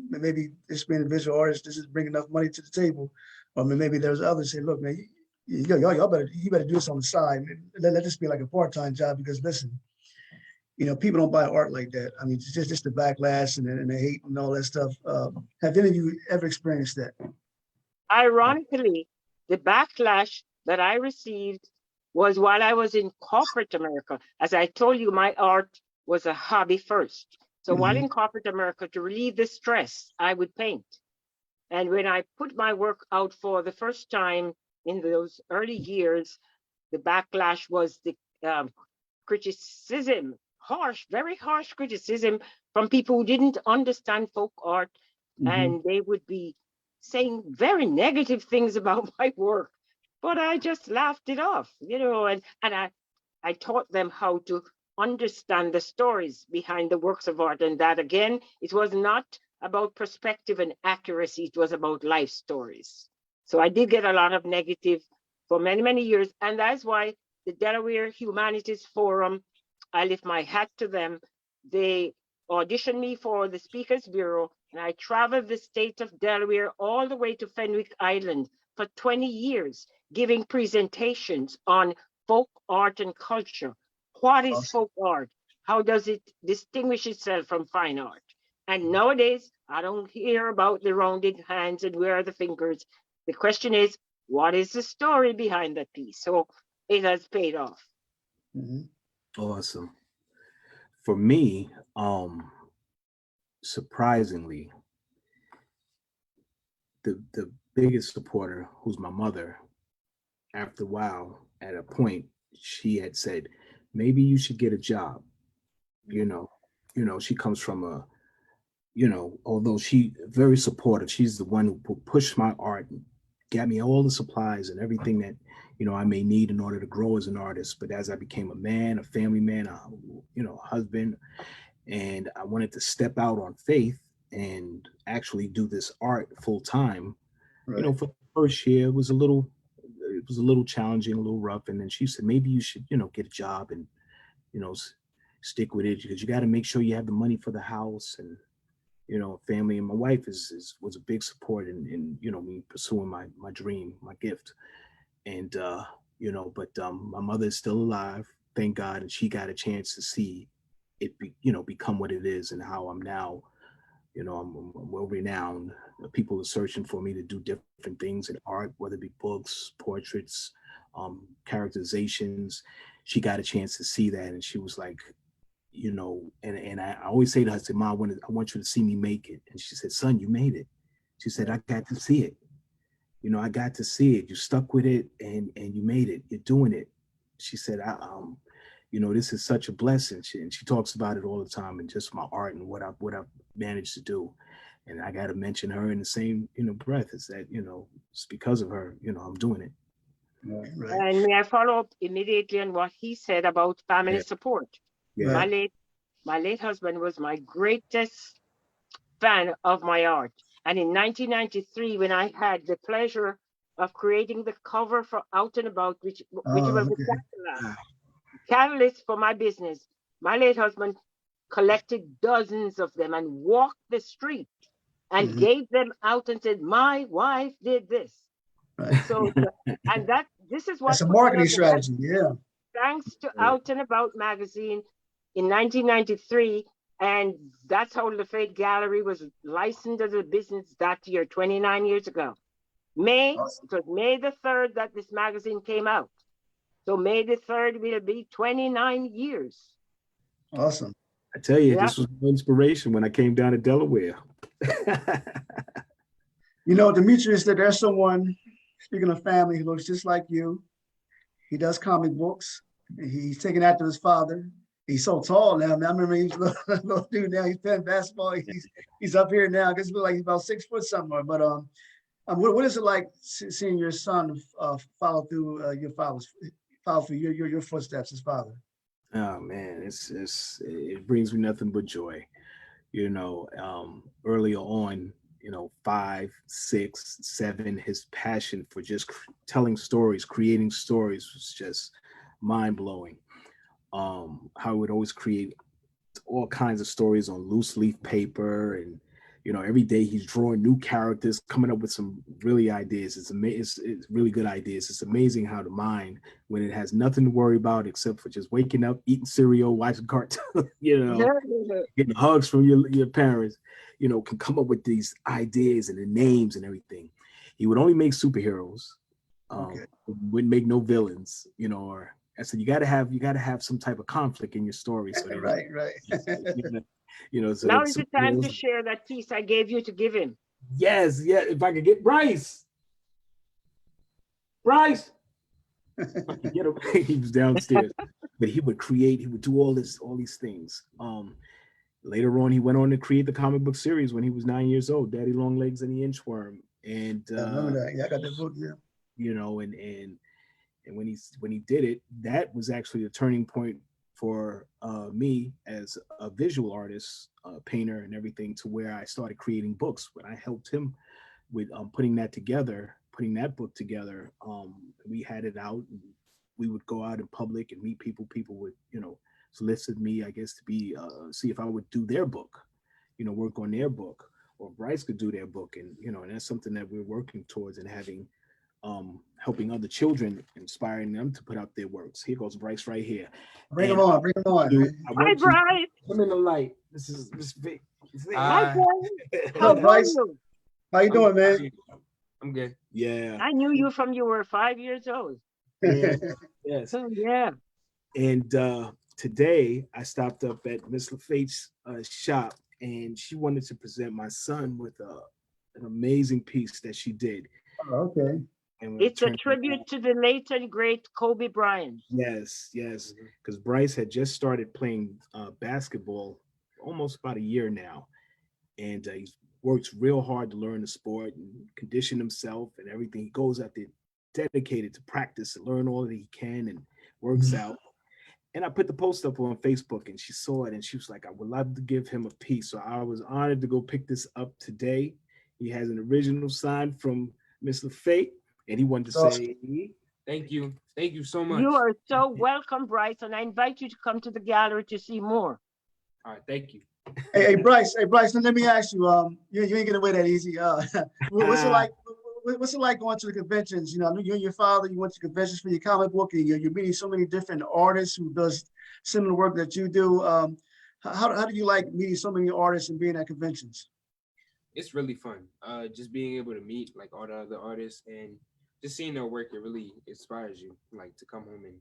[SPEAKER 3] Maybe this being a visual artist, this is bringing enough money to the table. Or maybe there's others say, look, man, y'all better do this on the side. Let this be like a part-time job, because listen, people don't buy art like that. I mean, it's just the backlash and the hate and all that stuff. Have any of you ever experienced that?
[SPEAKER 2] Ironically, the backlash that I received was while I was in corporate America. As I told you, my art was a hobby first. So while in corporate America, to relieve the stress, I would paint. And when I put my work out for the first time in those early years, the backlash was the criticism, very harsh criticism from people who didn't understand folk art. And they would be saying very negative things about my work. But I just laughed it off, and I taught them how to understand the stories behind the works of art. And that, again, it was not about perspective and accuracy, it was about life stories. So I did get a lot of negative for many, many years. And that's why the Delaware Humanities Forum, I lift my hat to them. They auditioned me for the Speakers Bureau, and I traveled the state of Delaware all the way to Fenwick Island for 20 years, giving presentations on folk art and culture. What is
[SPEAKER 3] Awesome.
[SPEAKER 2] folk art? How does it distinguish itself from fine art? And nowadays, I don't hear about the rounded hands and where are the fingers. The question is, what is the story behind that piece? So it has paid off.
[SPEAKER 1] Awesome. For me, surprisingly, the biggest supporter, who's my mother, after a while, at a point, she had said, maybe you should get a job. She comes from although she very supportive, she's the one who pushed my art and got me all the supplies and everything that, I may need in order to grow as an artist. But as I became a man, a family man, a husband, and I wanted to step out on faith and actually do this art full time,
[SPEAKER 3] Right.
[SPEAKER 1] for the first year, it was a little challenging, a little rough. And then she said, maybe you should, get a job and, stick with it, because you got to make sure you have the money for the house and, family. And my wife was a big support in me pursuing my dream, my gift. And but my mother is still alive, thank God, and she got a chance to see it become what it is, and how I'm now. I'm well renowned. People are searching for me to do different things in art, whether it be books, portraits, characterizations. She got a chance to see that, and she was like, and I always say to her, I said, "Mom, I want you to see me make it." And she said, "Son, you made it." She said, "I got to see it. I got to see it. You stuck with it, and you made it. You're doing it." She said, this is such a blessing." And she talks about it all the time, and just my art and what I've managed to do. And I got to mention her in the same, breath, is that, it's because of her, I'm doing it.
[SPEAKER 3] Right.
[SPEAKER 2] And may I follow up immediately on what he said about family support?
[SPEAKER 1] Yeah.
[SPEAKER 2] My late husband was my greatest fan of my art. And in 1993, when I had the pleasure of creating the cover for Out and About, which was the catalyst for my business, my late husband collected dozens of them and walked the street and gave them out and said, "My wife did this."
[SPEAKER 3] Right.
[SPEAKER 2] So, and this is what
[SPEAKER 3] That's a marketing strategy. Yeah.
[SPEAKER 2] Thanks to Out and About magazine in 1993. And that's how Lafate Gallery was licensed as a business that year, 29 years ago. It was May the 3rd that this magazine came out. So May the 3rd will be 29 years.
[SPEAKER 3] Awesome.
[SPEAKER 1] I tell you, this was my inspiration when I came down to Delaware.
[SPEAKER 3] Demetrius, that there's someone, speaking of family, who looks just like you. He does comic books. He's taken after his father. He's so tall now. I remember he was a little dude. Now he's playing basketball. He's up here now. I guess like he's about 6 foot somewhere. But what is it like seeing your son follow through your footsteps, his father?
[SPEAKER 1] Oh man, it brings me nothing but joy. Earlier on, 5, 6, 7, his passion for just telling stories, creating stories was just mind blowing. How he would always create all kinds of stories on loose leaf paper, and every day he's drawing new characters, coming up with some really ideas. It's really good ideas. It's amazing how the mind, when it has nothing to worry about except for just waking up, eating cereal, watching cartoons, getting hugs from your parents, can come up with these ideas and the names and everything. He would only make superheroes. Wouldn't make no villains, or I said, you gotta have some type of conflict in your story. So
[SPEAKER 3] right.
[SPEAKER 1] So
[SPEAKER 2] now is the time to share that piece I gave you to give him.
[SPEAKER 1] Yes, if I could get Bryce. I could get him. He was downstairs, but he would do all these things. Later on, he went on to create the comic book series when he was 9 years old, Daddy Longlegs and the Inchworm. And
[SPEAKER 3] I remember that. Yeah, I got that book. Yeah.
[SPEAKER 1] And when he did it, that was actually a turning point for me as a visual artist, painter, and everything, to where I started creating books. When I helped him with putting that book together, we had it out. And we would go out in public and meet people. People would, solicit me, I guess, to be see if I would do their book, work on their book, or Bryce could do their book, and and that's something that we're working towards, and having. Helping other children, inspiring them to put out their works. Here goes Bryce right here.
[SPEAKER 3] Bring him on.
[SPEAKER 2] Hi, Bryce.
[SPEAKER 1] Come in the light. This is Vic.
[SPEAKER 2] Hi, Bryce.
[SPEAKER 3] Hello, Bryce. How you doing, man?
[SPEAKER 4] I'm good.
[SPEAKER 1] Yeah.
[SPEAKER 2] I knew you from you were 5 years old.
[SPEAKER 1] Yeah. Yes.
[SPEAKER 2] Oh, yeah.
[SPEAKER 1] And today I stopped up at Miss Lafate's shop, and she wanted to present my son with an amazing piece that she did.
[SPEAKER 3] Oh, okay.
[SPEAKER 2] It's a tribute to the late and great Kobe Bryant.
[SPEAKER 1] Yes, because Bryce had just started playing basketball almost about a year now, and he's worked real hard to learn the sport and condition himself and everything. He goes out there dedicated to practice and learn all that he can, and works out. And I put the post up on Facebook, and she saw it, and she was like, "I would love to give him a piece." So I was honored to go pick this up today. He has an original sign from Miss Lafate. And he wanted to say,
[SPEAKER 4] thank you so much.
[SPEAKER 2] You are so welcome, Bryce, and I invite you to come to the gallery to see more.
[SPEAKER 4] All right, thank you.
[SPEAKER 3] Hey, Bryce, let me ask you, you ain't getting away that easy. What's it like? What's it like going to the conventions? You know, I know you and your father, you went to conventions for your comic book, and you're meeting so many different artists who does similar work that you do. How do you like meeting so many artists and being at conventions?
[SPEAKER 4] It's really fun. Just being able to meet like all the other artists and just seeing their work, it really inspires you, like to come home and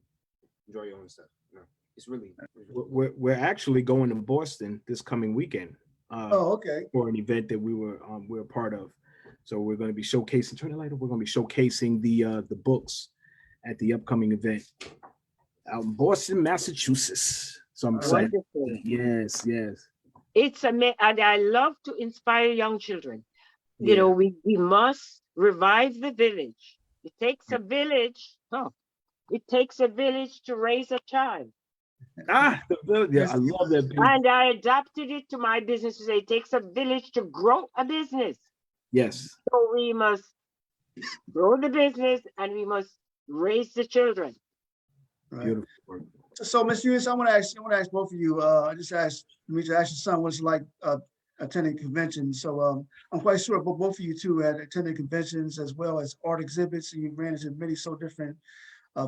[SPEAKER 4] enjoy your own stuff. You know, it's really
[SPEAKER 1] We're actually going to Boston this coming weekend
[SPEAKER 3] Oh, okay.
[SPEAKER 1] for an event that we're a part of. So we're going to be showcasing. Turn it later. We're going to be showcasing the books at the upcoming event out in Boston, Massachusetts. So I'm excited.
[SPEAKER 2] Wonderful.
[SPEAKER 1] Yes, yes.
[SPEAKER 2] It's and I love to inspire young children. You
[SPEAKER 1] Yeah.
[SPEAKER 2] know, we must revive the village. It takes a village. Huh? It takes a village to raise a child.
[SPEAKER 1] Yeah, I love that.
[SPEAKER 2] And I adapted it to my business to say it takes a village to grow a business.
[SPEAKER 1] Yes.
[SPEAKER 2] So we must grow the business and we must raise the children.
[SPEAKER 3] Right.
[SPEAKER 1] Beautiful work.
[SPEAKER 3] So, Miss Eunice, I want to ask both of you. I just asked Demetrius, asked your son what's it like attending conventions. So I'm quite sure both of you two had attended conventions as well as art exhibits, and you've ran into many so different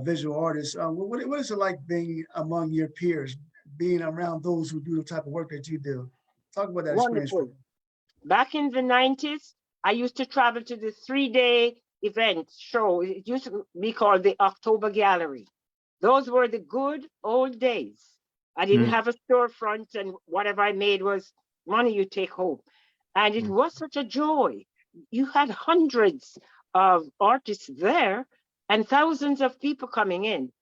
[SPEAKER 3] visual artists. What is it like being among your peers, being around those who do the type of work that you do? Talk about that experience.
[SPEAKER 2] Wonderful. Back in the 90s, I used to travel to the 3-day event show. It used to be called the October Gallery. Those were the good old days. I didn't have a storefront, and whatever I made was money you take home. And it was such a joy. You had hundreds of artists there and thousands of people coming in.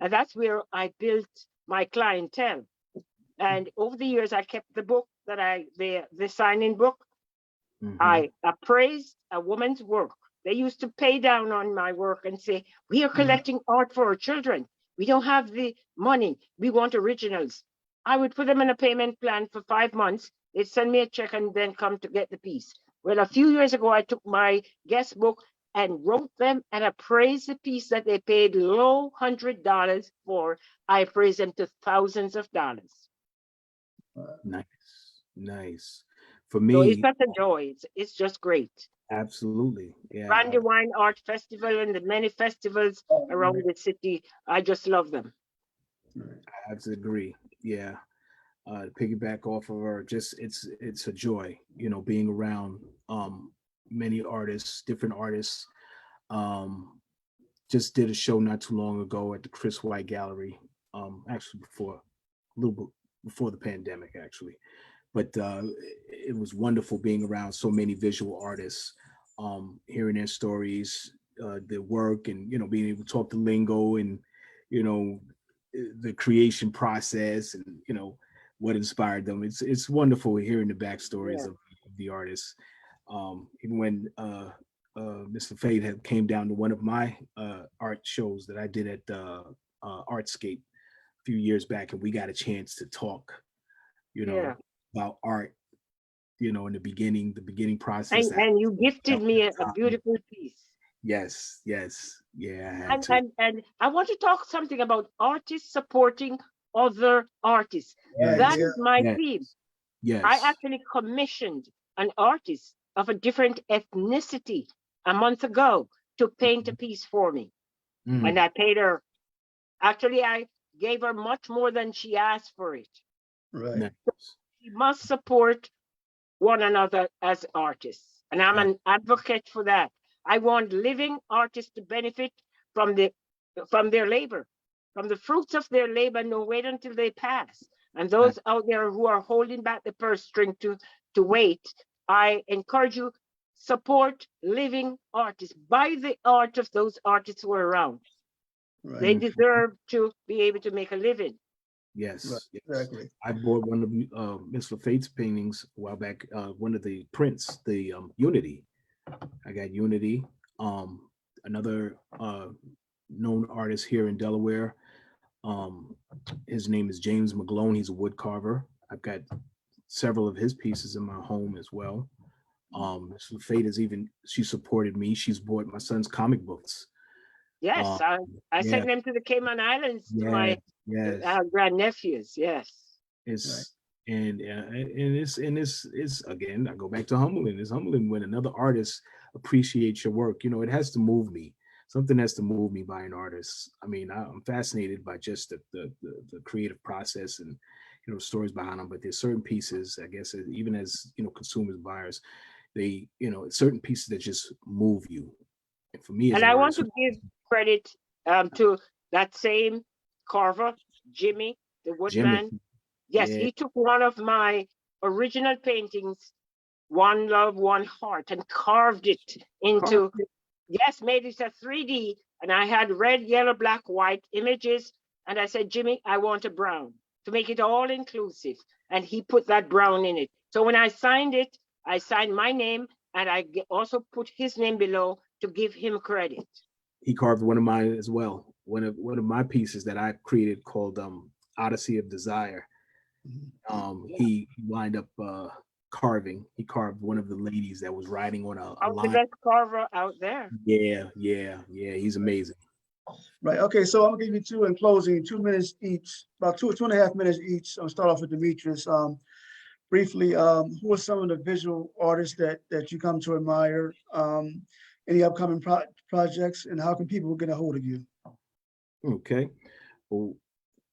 [SPEAKER 2] And that's where I built my clientele. And over the years, I kept the book that the sign-in book. I appraised a woman's work. They used to pay down on my work and say, we are collecting art for our children. We don't have the money. We want originals. I would put them in a payment plan for 5 months. They'd send me a check and then come to get the piece. Well, a few years ago, I took my guest book and wrote them and appraised the piece that they paid low $100 for. I appraised them to thousands of dollars.
[SPEAKER 1] Nice, nice. For me,
[SPEAKER 2] So it's such a joy. It's just great.
[SPEAKER 1] absolutely. Yeah.
[SPEAKER 2] Brandywine Art Festival and the many festivals around the city. I just love them.
[SPEAKER 1] I have to agree. Yeah. To piggyback off of her, just it's a joy, you know, being around many artists, different artists. Just did a show not too long ago at the Chris White Gallery. Actually a little bit before the pandemic, actually. But it was wonderful being around so many visual artists, hearing their stories, their work, and you know, being able to talk the lingo and you know, the creation process, and you know, what inspired them. It's wonderful hearing the backstories of the artists. Even when Miss Lafate had came down to one of my art shows that I did at Artscape a few years back, and we got a chance to talk, you know, about art, you know, in the beginning process.
[SPEAKER 2] And you gifted me a beautiful piece.
[SPEAKER 1] Yes, yes, yeah.
[SPEAKER 2] And I want to talk something about artists supporting other artists. That is my theme.
[SPEAKER 1] Yes.
[SPEAKER 2] I actually commissioned an artist of a different ethnicity a month ago to paint a piece for me. And I paid her. Actually, I gave her much more than she asked for it.
[SPEAKER 3] Right.
[SPEAKER 2] So we must support one another as artists. And I'm an advocate for that. I want living artists to benefit from their labor, from the fruits of their labor, and no wait until they pass. And those out there who are holding back the purse string to wait, I encourage you, support living artists. Buy the art of those artists who are around. Right. They deserve to be able to make a living.
[SPEAKER 1] Yes,
[SPEAKER 3] right,
[SPEAKER 1] yes.
[SPEAKER 3] Exactly.
[SPEAKER 1] I bought one of Miss Lafate's paintings a while back. One of the prints, the Unity. I got Unity. Another known artist here in Delaware. His name is James McGlone. He's a wood carver. I've got several of his pieces in my home as well. Miss Lafate is she supported me. She's bought my son's comic books.
[SPEAKER 2] Yes, I sent them to the Cayman Islands to my grandnephews. Yes.
[SPEAKER 1] It's It's again, I go back to humbling. It's humbling when another artist appreciates your work. It has to move me. Something has to move me by an artist. I mean, I'm fascinated by just the creative process and stories behind them. But there's certain pieces, I guess, even as consumers, buyers, they certain pieces that just move you. And for me as
[SPEAKER 2] And
[SPEAKER 1] an
[SPEAKER 2] I want
[SPEAKER 1] artist,
[SPEAKER 2] to give credit to that same carver, Jimmy, the
[SPEAKER 1] Jimmy,
[SPEAKER 2] woodman. Yes,
[SPEAKER 1] yeah,
[SPEAKER 2] he took one of my original paintings, One Love, One Heart, and carved it into, yes, made it a 3D. And I had red, yellow, black, white images. And I said, Jimmy, I want a brown to make it all inclusive. And he put that brown in it. So when I signed it, I signed my name and I also put his name below to give him credit.
[SPEAKER 1] he carved one of mine as well. One of my pieces that I created called Odyssey of Desire. He wind up carving. He carved one of the ladies that was riding on a
[SPEAKER 2] I'm the
[SPEAKER 1] lion.
[SPEAKER 2] best carver out there.
[SPEAKER 1] Yeah. He's amazing.
[SPEAKER 3] Right. Okay. So I'm gonna give you two in closing, 2 minutes each, about 2.5 minutes each. I'll start off with Demetrius. Briefly, who are some of the visual artists that you come to admire? Any upcoming projects, and how can people get a hold of you?
[SPEAKER 1] Okay. Well,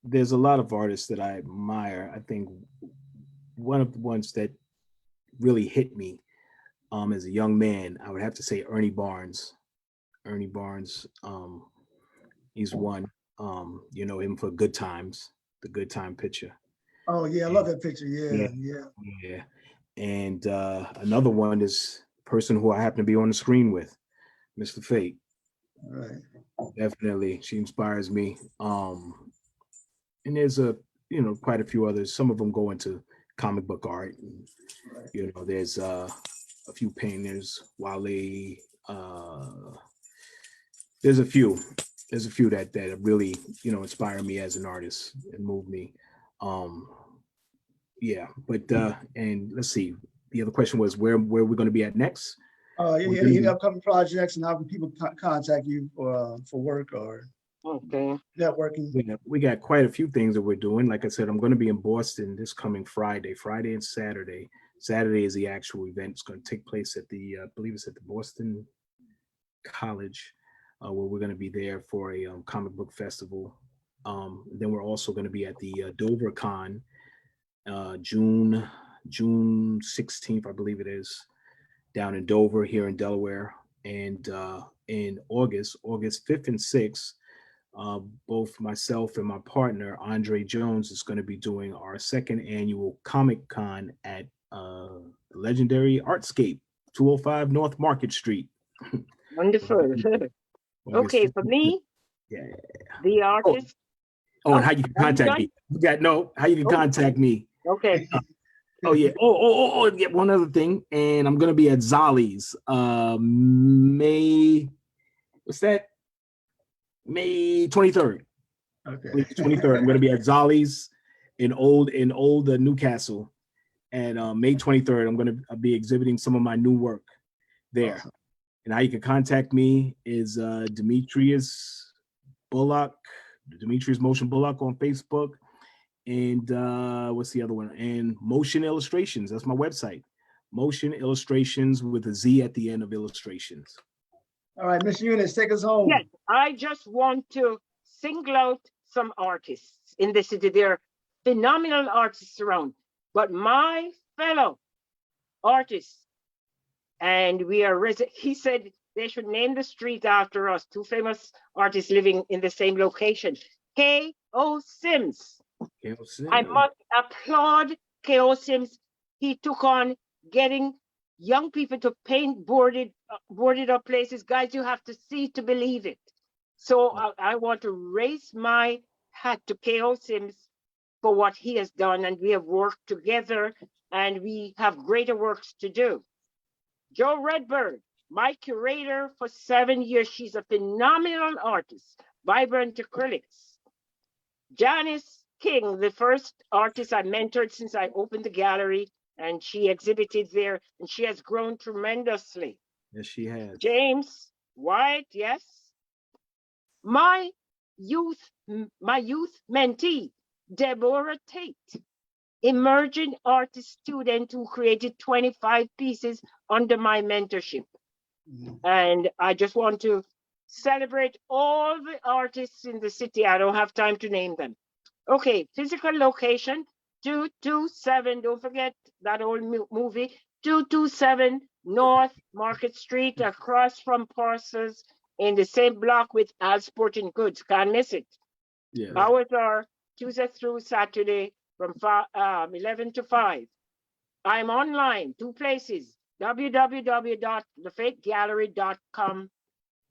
[SPEAKER 1] there's a lot of artists that I admire. I think one of the ones that really hit me as a young man, I would have to say Ernie Barnes. Ernie Barnes, he's one. You know him for Good Times, the Good Time picture.
[SPEAKER 3] Oh yeah, I
[SPEAKER 1] And
[SPEAKER 3] love that picture.
[SPEAKER 1] yeah,
[SPEAKER 3] Yeah.
[SPEAKER 1] yeah. And another one is the person who I happen to be on the screen with, Miss Lafate.
[SPEAKER 3] All right.
[SPEAKER 1] Definitely, she inspires me. And there's quite a few others. Some of them go into comic book art. And, there's a few painters, Wale. Uh, there's a few. There's a few that really inspire me as an artist and move me. Um, yeah, but and let's see. The other question was where we're going to be at next.
[SPEAKER 3] Any upcoming projects, and how can people contact you for work or
[SPEAKER 2] Okay.
[SPEAKER 3] networking?
[SPEAKER 1] We got quite a few things that we're doing. Like I said, I'm going to be in Boston this coming Friday and Saturday. Saturday is the actual event. It's going to take place at I believe it's at the Boston College, where we're going to be there for a comic book festival. Then we're also going to be at the Dover Con, June 16th, I believe it is, down in Dover here in Delaware. And in August 5th and 6th, both myself and my partner, Andre Jones, is going to be doing our second annual Comic Con at the legendary Artscape, 205 North Market Street.
[SPEAKER 2] Wonderful. Okay, for me,
[SPEAKER 1] Yeah.
[SPEAKER 2] the artist.
[SPEAKER 1] And how you can contact me. How you can contact me.
[SPEAKER 2] Okay.
[SPEAKER 1] Oh yeah. Yeah, one other thing. And I'm gonna be at Zolly's May 23rd.
[SPEAKER 3] Okay.
[SPEAKER 1] May 23rd. I'm gonna be at Zolly's in old Newcastle. And May 23rd, I'm gonna be exhibiting some of my new work there.
[SPEAKER 3] Awesome.
[SPEAKER 1] And how you can contact me is Demetrius Bullock, Demetrius Motion Bullock on Facebook. And what's the other one? And Motion Illustrations. That's my website. Motion Illustrations with a Z at the end of illustrations.
[SPEAKER 3] All right, Miss Eunice, take us home.
[SPEAKER 2] Yes, I just want to single out some artists in the city. There are phenomenal artists around, but my fellow artists, and he said they should name the street after us, two famous artists living in the same location. K.O. Sims. I must applaud K.O. Sims. He took on getting young people to paint boarded up places. Guys, you have to see to believe it. So I want to raise my hat to K.O. Sims for what he has done, and we have worked together, and we have greater works to do. Jo Redbird, my curator for 7 years. She's a phenomenal artist, vibrant acrylics. Janice King, the first artist I mentored since I opened the gallery, and she exhibited there, and she has grown tremendously.
[SPEAKER 1] Yes, she has.
[SPEAKER 2] James White, yes. My youth mentee, Deborah Tate. emerging artist student who created 25 pieces under my mentorship. And I just want to celebrate all the artists in the city. I don't have time to name them. Okay, physical location, 227, don't forget that old movie, 227 North Market Street, across from Parsons, in the same block with Al Sporting Goods. Can't miss it.
[SPEAKER 1] Yeah.
[SPEAKER 2] Hours are Tuesday through Saturday from 11 to 5. I'm online, 2 places, www.lafategallery.com.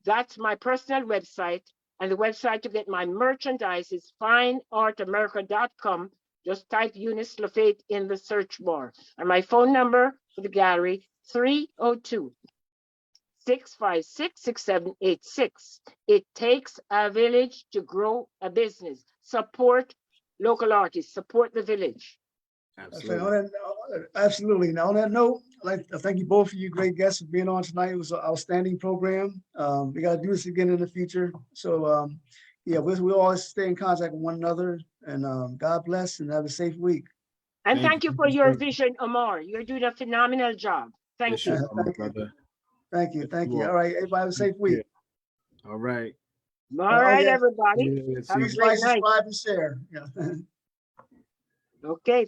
[SPEAKER 2] That's my personal website. And the website to get my merchandise is fineartamerica.com. Just type Eunice Lafate in the search bar. And my phone number for the gallery, 302-656-6786. It takes a village to grow a business. Support local artists, support the village.
[SPEAKER 1] Absolutely.
[SPEAKER 3] Absolutely. Now, on that note, I'd like to thank you both of you great guests for being on tonight. It was an outstanding program. We got to do this again in the future. So, yeah, we'll always stay in contact with one another. And God bless and have a safe week.
[SPEAKER 2] And thank you for your vision, Omar. You're doing a phenomenal job. Thank you.
[SPEAKER 3] Thank you. Thank you. All right, everybody have a safe week.
[SPEAKER 1] All right.
[SPEAKER 2] All right, everybody.
[SPEAKER 1] Yeah,
[SPEAKER 2] have a
[SPEAKER 3] please
[SPEAKER 2] great
[SPEAKER 3] like,
[SPEAKER 2] night.
[SPEAKER 3] subscribe, and share. Yeah.
[SPEAKER 2] Okay.